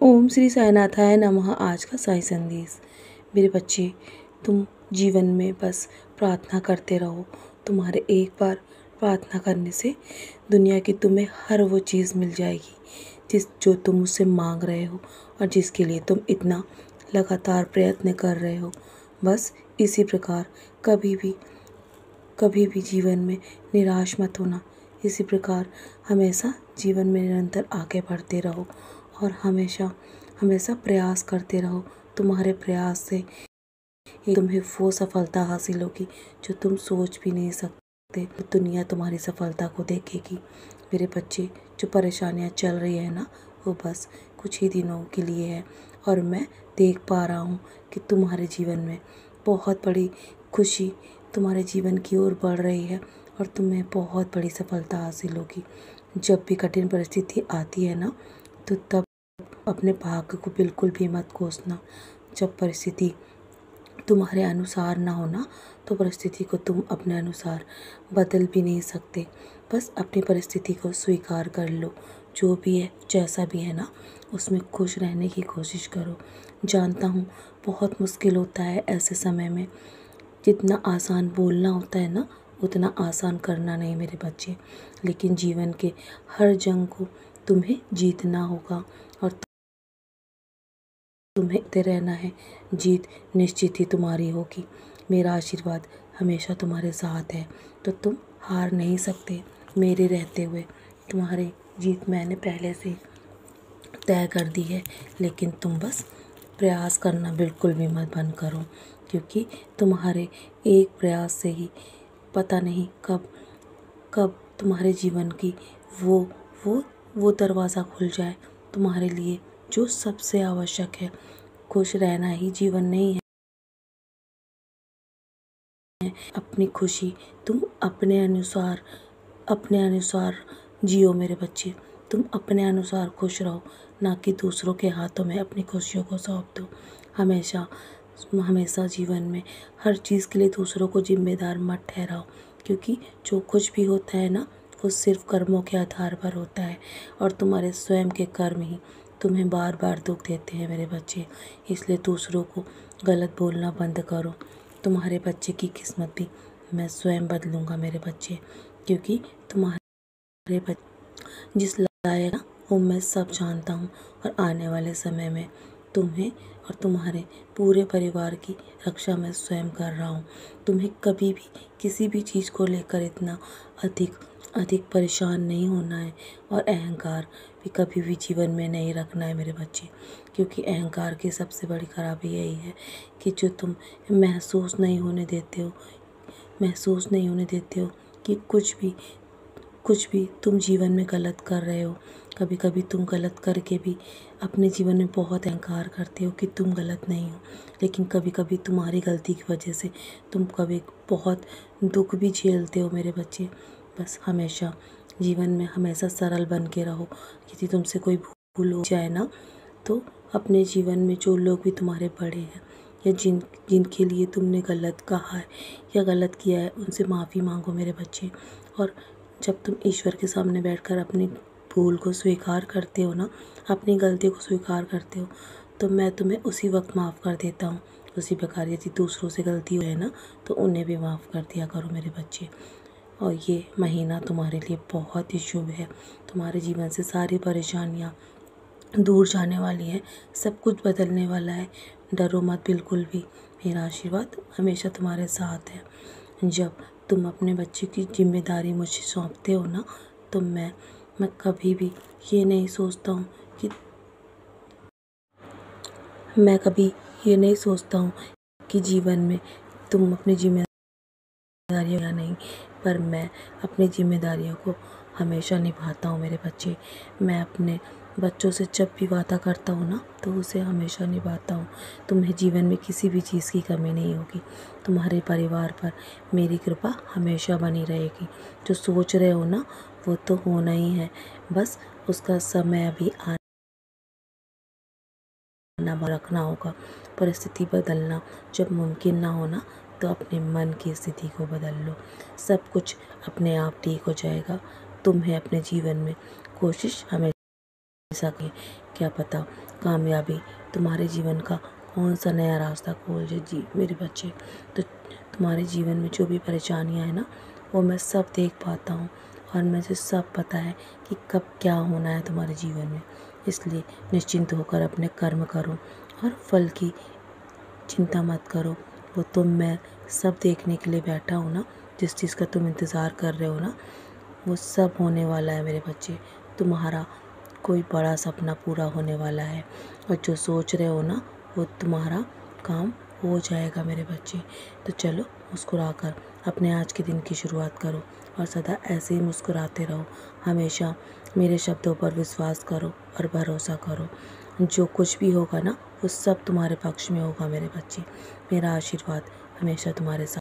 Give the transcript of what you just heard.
ओम श्री साईनाथाय नमः। आज का साई संदेश। मेरे बच्चे, तुम जीवन में बस प्रार्थना करते रहो। तुम्हारे एक बार प्रार्थना करने से दुनिया की तुम्हें हर वो चीज़ मिल जाएगी जो तुम मुझसे मांग रहे हो और जिसके लिए तुम इतना लगातार प्रयत्न कर रहे हो। बस इसी प्रकार कभी भी जीवन में निराश मत होना। इसी प्रकार हमेशा जीवन में निरंतर आगे बढ़ते रहो और हमेशा प्रयास करते रहो। तुम्हारे प्रयास से तुम्हें वो सफलता हासिल होगी जो तुम सोच भी नहीं सकते। दुनिया तुम्हारी सफलता को देखेगी। मेरे बच्चे, जो परेशानियां चल रही है ना, वो बस कुछ ही दिनों के लिए है और मैं देख पा रहा हूँ कि तुम्हारे जीवन में बहुत बड़ी खुशी तुम्हारे जीवन की ओर बढ़ रही है और तुम्हें बहुत बड़ी सफलता हासिल होगी। जब भी कठिन परिस्थिति आती है ना, तो तब अपने भाग्य को बिल्कुल भी मत कोसना। जब परिस्थिति तुम्हारे अनुसार ना हो ना, तो परिस्थिति को तुम अपने अनुसार बदल भी नहीं सकते। बस अपनी परिस्थिति को स्वीकार कर लो। जो भी है, जैसा भी है ना, उसमें खुश रहने की कोशिश करो। जानता हूँ बहुत मुश्किल होता है ऐसे समय में। जितना आसान बोलना होता है ना, उतना आसान करना नहीं मेरे बच्चे। लेकिन जीवन के हर जंग को तुम्हें जीतना होगा और तुम्हें जीतते रहना है। जीत निश्चित ही तुम्हारी होगी। मेरा आशीर्वाद हमेशा तुम्हारे साथ है, तो तुम हार नहीं सकते। मेरे रहते हुए तुम्हारी जीत मैंने पहले से तय कर दी है। लेकिन तुम बस प्रयास करना बिल्कुल भी मत बंद करो, क्योंकि तुम्हारे एक प्रयास से ही पता नहीं कब तुम्हारे जीवन की वो दरवाज़ा खुल जाए तुम्हारे लिए जो सबसे आवश्यक है। खुश रहना ही जीवन नहीं है। अपनी खुशी तुम अपने अनुसार जियो मेरे बच्चे। तुम अपने अनुसार खुश रहो, ना कि दूसरों के हाथों में अपनी खुशियों को सौंप दो। हमेशा जीवन में हर चीज़ के लिए दूसरों को जिम्मेदार मत ठहराओ, क्योंकि जो कुछ भी होता है ना, वो सिर्फ कर्मों के आधार पर होता है और तुम्हारे स्वयं के कर्म ही तुम्हें बार बार दुख देते हैं मेरे बच्चे। इसलिए दूसरों को गलत बोलना बंद करो। तुम्हारे बच्चे की किस्मत भी मैं स्वयं बदलूंगा मेरे बच्चे, क्योंकि तुम्हारे बच्चे जिस लायक ना, वो मैं सब जानता हूँ। और आने वाले समय में तुम्हें और तुम्हारे पूरे परिवार की रक्षा मैं स्वयं कर रहा हूँ। तुम्हें कभी भी किसी भी चीज़ को लेकर इतना अधिक परेशान नहीं होना है और अहंकार भी कभी भी जीवन में नहीं रखना है मेरे बच्चे, क्योंकि अहंकार की सबसे बड़ी खराबी यही है कि जो तुम महसूस नहीं होने देते हो कि कुछ भी तुम जीवन में गलत कर रहे हो। कभी कभी तुम गलत करके भी अपने जीवन में बहुत अहंकार करते हो कि तुम गलत नहीं हो, लेकिन कभी कभी तुम्हारी गलती की वजह से तुम कभी बहुत दुख भी झेलते हो मेरे बच्चे। बस हमेशा जीवन में हमेशा सरल बन के रहो। यदि तुमसे कोई भूल हो जाए ना, तो अपने जीवन में जो लोग भी तुम्हारे बड़े हैं या जिनके लिए तुमने गलत कहा है या गलत किया है, उनसे माफ़ी मांगो मेरे बच्चे। और जब तुम ईश्वर के सामने बैठकर अपनी भूल को स्वीकार करते हो ना, अपनी गलती को स्वीकार करते हो, तो मैं तुम्हें उसी वक्त माफ़ कर देता हूँ। उसी प्रकार यदि दूसरों से गलती हो है ना, तो उन्हें भी माफ़ कर दिया करो मेरे बच्चे। और ये महीना तुम्हारे लिए बहुत ही शुभ है। तुम्हारे जीवन से सारी परेशानियाँ दूर जाने वाली है। सब कुछ बदलने वाला है। डरो मत बिल्कुल भी। मेरा आशीर्वाद हमेशा तुम्हारे साथ है। जब तुम अपने बच्चे की जिम्मेदारी मुझे सौंपते हो ना, तो मैं कभी भी ये नहीं सोचता हूँ कि जीवन में तुम अपनी जिम्मेदारियाँ या नहीं, पर मैं अपनी जिम्मेदारियों को हमेशा निभाता हूँ मेरे बच्चे। मैं अपने बच्चों से जब भी वादा करता हूँ ना, तो उसे हमेशा निभाता हूँ। तुम्हें जीवन में किसी भी चीज़ की कमी नहीं होगी। तुम्हारे परिवार पर मेरी कृपा हमेशा बनी रहेगी। जो सोच रहे हो ना, वो तो होना ही है। बस उसका समय अभी आना रखना होगा। परिस्थिति बदलना जब मुमकिन ना हो ना, तो अपने मन की स्थिति को बदल लो। सब कुछ अपने आप ठीक हो जाएगा। तुम्हें अपने जीवन में कोशिश हमेशा सके। क्या पता कामयाबी तुम्हारे जीवन का कौन सा नया रास्ता खोल जाए। जी मेरे बच्चे, तो तुम्हारे जीवन में जो भी परेशानियां है ना, वो मैं सब देख पाता हूँ और मुझे सब पता है कि कब क्या होना है तुम्हारे जीवन में। इसलिए निश्चिंत होकर अपने कर्म करो और फल की चिंता मत करो। वो तो मैं सब देखने के लिए बैठा हूँ ना। जिस चीज़ का तुम इंतज़ार कर रहे हो ना, वो सब होने वाला है मेरे बच्चे। तुम्हारा कोई बड़ा सपना पूरा होने वाला है और जो सोच रहे हो ना, वो तुम्हारा काम हो जाएगा मेरे बच्चे। तो चलो मुस्कुराकर अपने आज के दिन की शुरुआत करो और सदा ऐसे ही मुस्कुराते रहो। हमेशा मेरे शब्दों पर विश्वास करो और भरोसा करो। जो कुछ भी होगा ना, वो सब तुम्हारे पक्ष में होगा मेरे बच्चे। मेरा आशीर्वाद हमेशा तुम्हारे साथ